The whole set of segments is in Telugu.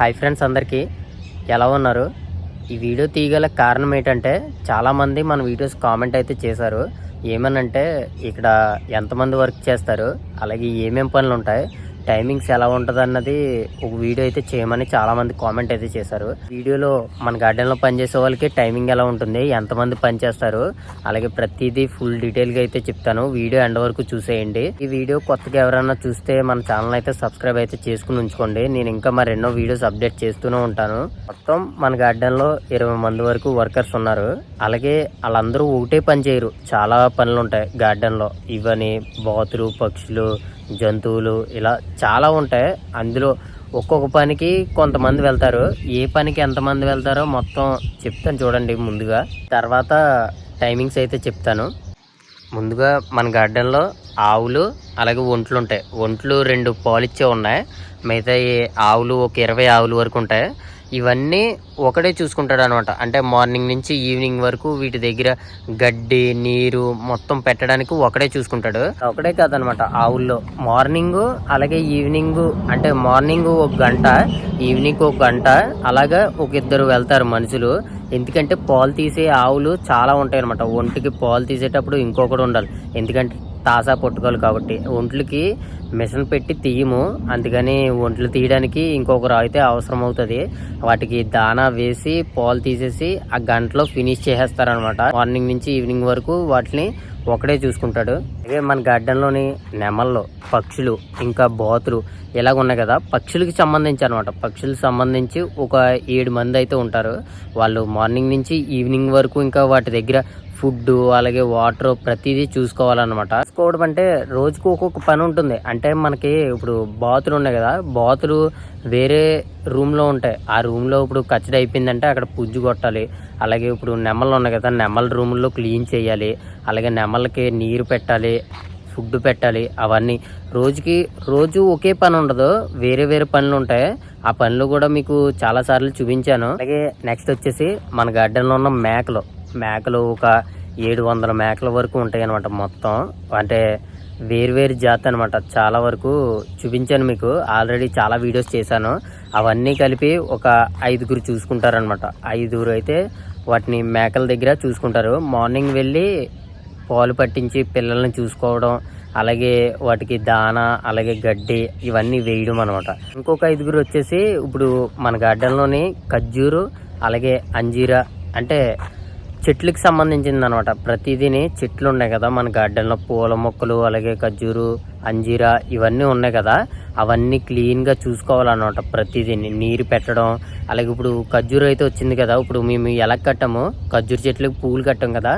హాయ్ ఫ్రెండ్స్, అందరికీ ఎలా ఉన్నారు? ఈ వీడియో తీయగల కారణం ఏంటంటే, చాలామంది మన వీడియోస్ కామెంట్ అయితే చేశారు. ఏమనంటే ఇక్కడ ఎంతమంది వర్క్ చేస్తారు, అలాగే ఏమేం పనులు ఉంటాయి, టైమింగ్స్ ఎలా ఉంటుంది అన్నది ఒక వీడియో అయితే చేయమని చాలామంది కామెంట్ అయితే చేశారు. వీడియోలో మన గార్డెన్లో పనిచేసే వాళ్ళకి టైమింగ్ ఎలా ఉంటుంది, ఎంతమంది పని చేస్తారు, అలాగే ప్రతిదీ ఫుల్ డీటెయిల్గా అయితే చెప్తాను. వీడియో ఎండ్ వరకు చూసేయండి. ఈ వీడియో కొత్తగా ఎవరైనా చూస్తే మన ఛానల్ అయితే సబ్స్క్రైబ్ అయితే చేసుకుని ఉంచుకోండి. నేను ఇంకా మరెన్నో వీడియోస్ అప్డేట్ చేస్తూనే ఉంటాను. మొత్తం మన గార్డెన్లో 20 మంది వరకు వర్కర్స్ ఉన్నారు. అలాగే వాళ్ళందరూ ఒకటే పని చేయరు, చాలా పనులు ఉంటాయి గార్డెన్లో. ఇవని బాతులు, పక్షులు, జంతువులు ఇలా చాలా ఉంటాయి. అందులో ఒక్కొక్క పనికి కొంతమంది వెళ్తారు. ఏ పనికి ఎంతమంది వెళ్తారో మొత్తం చెప్తాను చూడండి ముందుగా, తర్వాత టైమింగ్స్ అయితే చెప్తాను. ముందుగా మన గార్డెన్లో ఆవులు అలాగే ఒంట్లు ఉంటాయి. ఒంట్లు 2 పాలిచ్చే ఉన్నాయి. మిగతా ఆవులు ఒక 20 ఆవుల వరకు ఉంటాయి. ఇవన్నీ ఒకడే చూసుకుంటాడు అనమాట. అంటే మార్నింగ్ నుంచి ఈవినింగ్ వరకు వీటి దగ్గర గడ్డి, నీరు మొత్తం పెట్టడానికి ఒకడే చూసుకుంటాడు. ఒకడే కాదనమాట, ఆవుల్లో మార్నింగ్ అలాగే ఈవినింగ్, అంటే మార్నింగ్ 1 గంట, ఈవినింగ్ 1 గంట, అలాగా ఒక 2 వెళ్తారు మనుషులు. ఎందుకంటే పాలు తీసే ఆవులు చాలా ఉంటాయి అనమాట. ఒంటికి పాలు తీసేటప్పుడు ఇంకొకటి ఉండాలి, ఎందుకంటే తాసా పట్టుకోవాలి కాబట్టి. ఒంట్లకి మిషన్ పెట్టి తీయము, అందుకని ఒంట్లు తీయడానికి ఇంకొకరు అయితే అవసరం అవుతుంది. వాటికి దానా వేసి పాలు తీసేసి ఆ గంటలో ఫినిష్ చేసేస్తారనమాట. మార్నింగ్ నుంచి ఈవినింగ్ వరకు వాటిని ఒకడే చూసుకుంటాడు. అలాగే మన గార్డెన్లోని నెమళ్ళు, పక్షులు, ఇంకా బాతులు ఇలాగ ఉన్నాయి కదా. పక్షులకి సంబంధించి అనమాట, పక్షులకు సంబంధించి ఒక 7 మంది అయితే ఉంటారు. వాళ్ళు మార్నింగ్ నుంచి ఈవినింగ్ వరకు ఇంకా వాటి దగ్గర ఫుడ్ అలాగే వాటర్ ప్రతిదీ చూసుకోవాలన్నమాట. చూసుకోవడం అంటే రోజుకు ఒక్కొక్క పని ఉంటుంది. అంటే మనకి ఇప్పుడు బాతులు ఉన్నాయి కదా, బాతులు వేరే రూమ్లో ఉంటాయి. ఆ రూమ్లో ఇప్పుడు కచ్చడి అయిపోయిందంటే అక్కడ పుజ్జు కొట్టాలి. అలాగే ఇప్పుడు నెమళ్ళు ఉన్నాయి కదా, నెమల రూముల్లో క్లీన్ చేయాలి. అలాగే నెమళ్ళకి నీరు పెట్టాలి, ఫుడ్ పెట్టాలి. అవన్నీ రోజు ఒకే పని ఉండదు, వేరే వేరే పనులు ఉంటాయి. ఆ పనులు కూడా మీకు చాలా సార్లు చూపించాను. అలాగే నెక్స్ట్ వచ్చేసి మన గార్డెన్లో ఉన్న మేకలు ఒక 700 మేకల వరకు ఉంటాయి అనమాట. మొత్తం అంటే వేరు జాతి అనమాట. చాలా వరకు చూపించాను మీకు, ఆల్రెడీ చాలా వీడియోస్ చేశాను. అవన్నీ కలిపి ఒక 5గురు చూసుకుంటారనమాట. 5గురు అయితే వాటిని మేకల దగ్గర చూసుకుంటారు. మార్నింగ్ వెళ్ళి పాలు పట్టించి పిల్లల్ని చూసుకోవడం, అలాగే వాటికి దానా అలాగే గడ్డి ఇవన్నీ వేయడం అనమాట. ఇంకొక 5గురు వచ్చేసి ఇప్పుడు మన గార్డెన్లోని ఖర్జూరు అలాగే అంజీరా, అంటే చెట్లకి సంబంధించింది అనమాట. ప్రతిదీని చెట్లు ఉన్నాయి కదా మన గార్డెన్లో, పూల మొక్కలు అలాగే ఖర్జూరు, అంజీరా ఇవన్నీ ఉన్నాయి కదా, అవన్నీ క్లీన్గా చూసుకోవాలన్నమాట. ప్రతిదీని నీరు పెట్టడం, అలాగే ఇప్పుడు ఖర్జూరు అయితే వచ్చింది కదా, ఇప్పుడు మేము ఎలా కట్టామో ఖర్జూరు చెట్లకు పూలు కట్టాం కదా,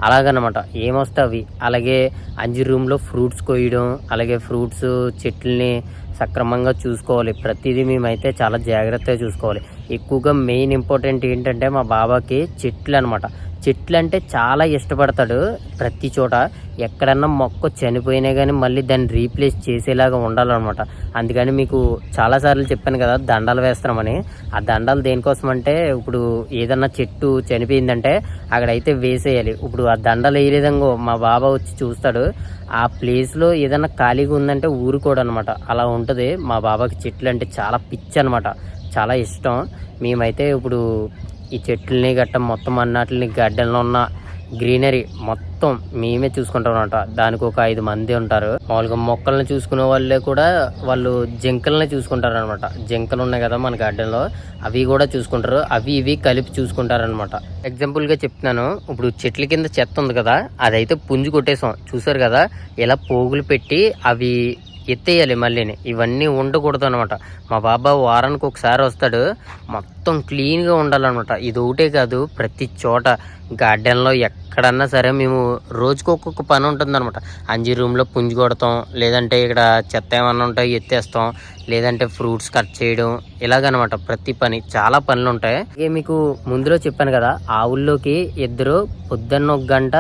అలాగనమాట ఏమొస్తాయి అవి. అలాగే అంజీర్ రూమ్లో ఫ్రూట్స్ కొయ్యడం, అలాగే ఫ్రూట్స్ చెట్లని సక్రమంగా చూసుకోవాలి. ప్రతిదీ మేమైతే చాలా జాగ్రత్తగా చూసుకోవాలి. ఎక్కువగా మెయిన్ ఇంపార్టెంట్ ఏంటంటే మా బాబాకి చెట్లు అనమాట. చెట్లు అంటే చాలా ఇష్టపడతాడు. ప్రతి చోట ఎక్కడన్నా మొక్క చనిపోయినా కానీ మళ్ళీ దాన్ని రీప్లేస్ చేసేలాగా ఉండాలన్నమాట. అందుకని మీకు చాలాసార్లు చెప్పాను కదా దండాలు వేస్తామని. ఆ దండాలు దేనికోసం అంటే, ఇప్పుడు ఏదన్నా చెట్టు చనిపోయిందంటే అక్కడైతే వేసేయాలి. ఇప్పుడు ఆ దండలు వేయలేదంగో మా బాబా వచ్చి చూస్తాడు, ఆ ప్లేస్లో ఏదన్నా ఖాళీగా ఉందంటే ఊరుకోడు అనమాట. అలా ఉంటుంది. మా బాబాకి చెట్లు అంటే చాలా పిచ్చి అనమాట, చాలా ఇష్టం. మేమైతే ఇప్పుడు ఈ చెట్లని గట్ట మొత్తం అన్నిటిని గార్డెన్లో ఉన్న గ్రీనరీ మొత్తం మేమే చూసుకుంటాం అనమాట. దానికి ఒక 5 మంది ఉంటారు. మామూలుగా మొక్కల్ని చూసుకునే వాళ్ళే కూడా వాళ్ళు జింకల్ని చూసుకుంటారు అనమాట. జింకలు ఉన్నాయి కదా మన గార్డెన్లో, అవి కూడా చూసుకుంటారు. అవి ఇవి కలిపి చూసుకుంటారనమాట. ఎగ్జాంపుల్గా చెప్తున్నాను, ఇప్పుడు చెట్ల కింద చెత్త ఉంది కదా, అదైతే పుంజు కొట్టేసాం చూసారు కదా, ఇలా పోగులు పెట్టి అవి ఎత్తేయాలి మళ్ళీని. ఇవన్నీ ఉండకూడదు అనమాట. మా బాబా వారానికి ఒకసారి వస్తాడు, మొత్తం క్లీన్గా ఉండాలన్నమాట. ఇది ఒకటే కాదు, ప్రతి చోట గార్డెన్లో ఎక్కడన్నా సరే మేము రోజుకు ఒక్కొక్క పని ఉంటుందన్నమాట. అంజీర్ రూమ్లో పుంజు కొడతాం, లేదంటే ఇక్కడ చెత్త ఏమన్నా ఉంటాయి ఎత్తేస్తాం, లేదంటే ఫ్రూట్స్ కట్ చేయడం, ఇలాగనమాట. ప్రతి పని చాలా పనులు ఉంటాయి. ఇక మీకు ముందులో చెప్పాను కదా, ఆవుల్లోకి 2 పొద్దున్న 1 గంట,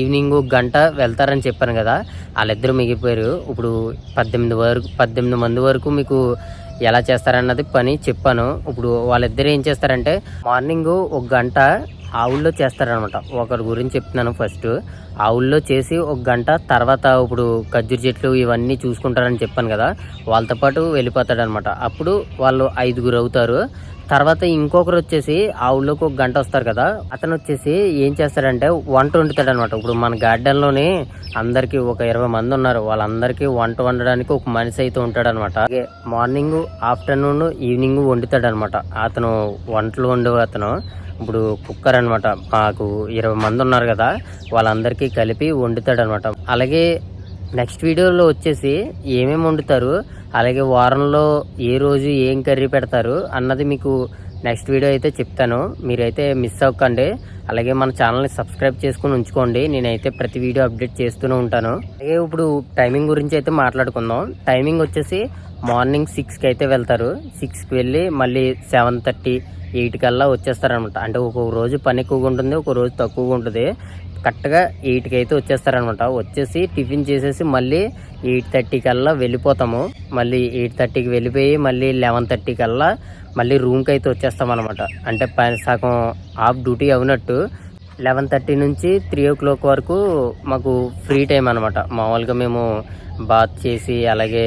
ఈవినింగ్ 1 గంట వెళ్తారని చెప్పాను కదా, వాళ్ళిద్దరూ మిగిలిపోయారు. ఇప్పుడు 18 మంది వరకు మీకు ఎలా చేస్తారన్నది పని చెప్పాను. ఇప్పుడు వాళ్ళిద్దరు ఏం చేస్తారంటే, మార్నింగ్ 1 గంట ఆవుల్లో చేస్తారనమాట. ఒకరి గురించి చెప్తున్నాను. ఫస్ట్ ఆవుల్లో చేసి 1 గంట తర్వాత ఇప్పుడు ఖర్జూర చెట్లు ఇవన్నీ చూసుకుంటారని చెప్పాను కదా, వాళ్ళతో పాటు వెళ్ళిపోతాడనమాట. అప్పుడు వాళ్ళు 5గురు అవుతారు. తర్వాత ఇంకొకరు వచ్చేసి ఆవుల్లోకి 1 గంట వస్తారు కదా, అతను వచ్చేసి ఏం చేస్తాడంటే వంట వండుతాడు అనమాట. ఇప్పుడు మన గార్డెన్లోనే అందరికి ఒక 20 మంది ఉన్నారు, వాళ్ళందరికీ వంట వండడానికి ఒక మనిషి అయితే ఉంటాడు అనమాట. అలాగే మార్నింగ్, ఆఫ్టర్నూన్, ఈవినింగ్ వండుతాడు అనమాట. అతను వంటలు వండు అతను ఇప్పుడు కుక్కర్ అనమాట. మాకు 20 మంది ఉన్నారు కదా, వాళ్ళందరికీ కలిపి వండుతాడు అనమాట. అలాగే నెక్స్ట్ వీడియోలో వచ్చేసి ఏమేమి వండుతారు, అలాగే వారంలో ఏ రోజు ఏం కర్రీ పెడతారు అన్నది మీకు నెక్స్ట్ వీడియో అయితే చెప్తాను. మీరైతే మిస్ అవ్వకండి. అలాగే మన ఛానల్ని సబ్స్క్రైబ్ చేసుకుని ఉంచుకోండి. నేనైతే ప్రతి వీడియో అప్డేట్ చేస్తూనే ఉంటాను. అలాగే ఇప్పుడు టైమింగ్ గురించి అయితే మాట్లాడుకుందాం. టైమింగ్ వచ్చేసి మార్నింగ్ 6కి అయితే వెళ్తారు. 6కి వెళ్ళి మళ్ళీ 7:30, 8 కల్లా వచ్చేస్తారనమాట. అంటే ఒక్కొక్క రోజు పని ఎక్కువగా ఉంటుంది, ఒక రోజు తక్కువగా ఉంటుంది. కరెక్ట్గా 8కి అయితే వచ్చేస్తారనమాట. వచ్చేసి టిఫిన్ చేసేసి మళ్ళీ 8:30 కల్లా వెళ్ళిపోతాము. మళ్ళీ 8:30కి వెళ్ళిపోయి మళ్ళీ 11:30 కల్లా మళ్ళీ రూమ్కి అయితే వచ్చేస్తామన్నమాట. అంటే సగం హాఫ్ డ్యూటీ అవునట్టు. 11:30 నుంచి 3 o'clock వరకు మాకు ఫ్రీ టైం అనమాట. మామూలుగా మేము బాత్ చేసి అలాగే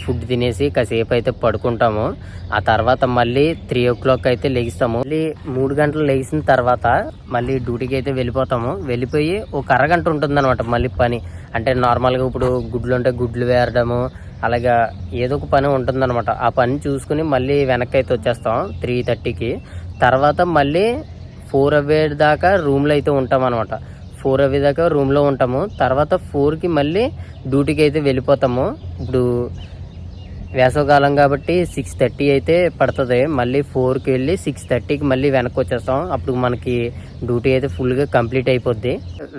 ఫుడ్ తినేసి కాసేపు అయితే పడుకుంటాము. ఆ తర్వాత మళ్ళీ 3 o'clock అయితే లెగిస్తాము. మళ్ళీ 3 గంటలు లెగిసిన తర్వాత మళ్ళీ డ్యూటీకి అయితే వెళ్ళిపోతాము. వెళ్ళిపోయి ఒక అరగంట ఉంటుంది అనమాట మళ్ళీ పని. అంటే నార్మల్గా ఇప్పుడు గుడ్లు ఉంటే గుడ్లు వేరడము, అలాగా ఏదో ఒక పని ఉంటుందన్నమాట. ఆ పని చూసుకుని మళ్ళీ వెనక్కి అయితే వచ్చేస్తాం 3:30కి. తర్వాత మళ్ళీ 4 అయ్యేదాకా రూమ్లో అయితే ఉంటాం అనమాట. 4 అయ్యేదాకా రూమ్లో ఉంటాము. తర్వాత 4కి మళ్ళీ డ్యూటీకి అయితే వెళ్ళిపోతాము. ఇప్పుడు వేసవకాలం కాబట్టి 6:30 అయితే పడుతుంది. మళ్ళీ 4కి వెళ్ళి 6:30కి మళ్ళీ వెనక్కి వచ్చేస్తాం. అప్పుడు మనకి డ్యూటీ అయితే ఫుల్గా కంప్లీట్ అయిపోద్ది.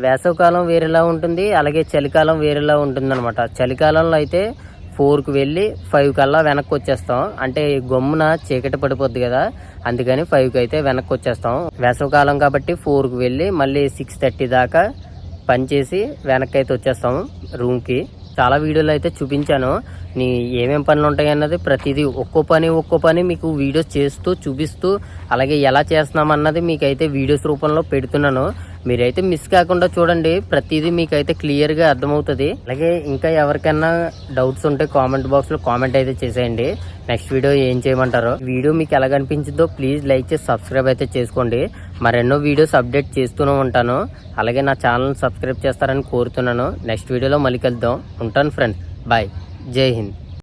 వేసవకాలం వేరేలా ఉంటుంది, అలాగే చలికాలం వేరేలా ఉంటుంది అనమాట. చలికాలంలో అయితే 4కి వెళ్ళి 5 కల్లా వెనక్కి వచ్చేస్తాం. అంటే గమ్మున చీకటి పడిపోద్ది కదా, అందుకని 5కి అయితే వెనక్కి వచ్చేస్తాం. వేసవకాలం కాబట్టి 4కి వెళ్ళి మళ్ళీ 6:30 దాకా పనిచేసి వెనక్కి అయితే వచ్చేస్తాం రూమ్కి. చాలా వీడియోలు అయితే చూపించాను ఏమేం పనులు ఉంటాయి అన్నది. ప్రతిదీ ఒక్కో పని మీకు వీడియోస్ చేస్తూ చూపిస్తూ అలాగే ఎలా చేస్తున్నాం అన్నది మీకైతే వీడియోస్ రూపంలో పెడుతున్నాను. మీరైతే మిస్ కాకుండా చూడండి, ప్రతిదీ మీకైతే క్లియర్గా అర్థమవుతుంది. అలాగే ఇంకా ఎవరికైనా డౌట్స్ ఉంటే కామెంట్ బాక్స్లో కామెంట్ అయితే చేసేయండి. నెక్స్ట్ వీడియో ఏం చేయమంటారో. వీడియో మీకు ఎలా కనిపించిందో ప్లీజ్ లైక్ చేసి సబ్స్క్రైబ్ అయితే చేసుకోండి. మరెన్నో వీడియోస్ అప్డేట్ చేస్తూనే ఉంటాను. అలాగే నా ఛానల్ని సబ్స్క్రైబ్ చేస్తారని కోరుతున్నాను. నెక్స్ట్ వీడియోలో మళ్ళీ కలుద్దాం. ఉంటాను ఫ్రెండ్స్, బాయ్, జై హింద్.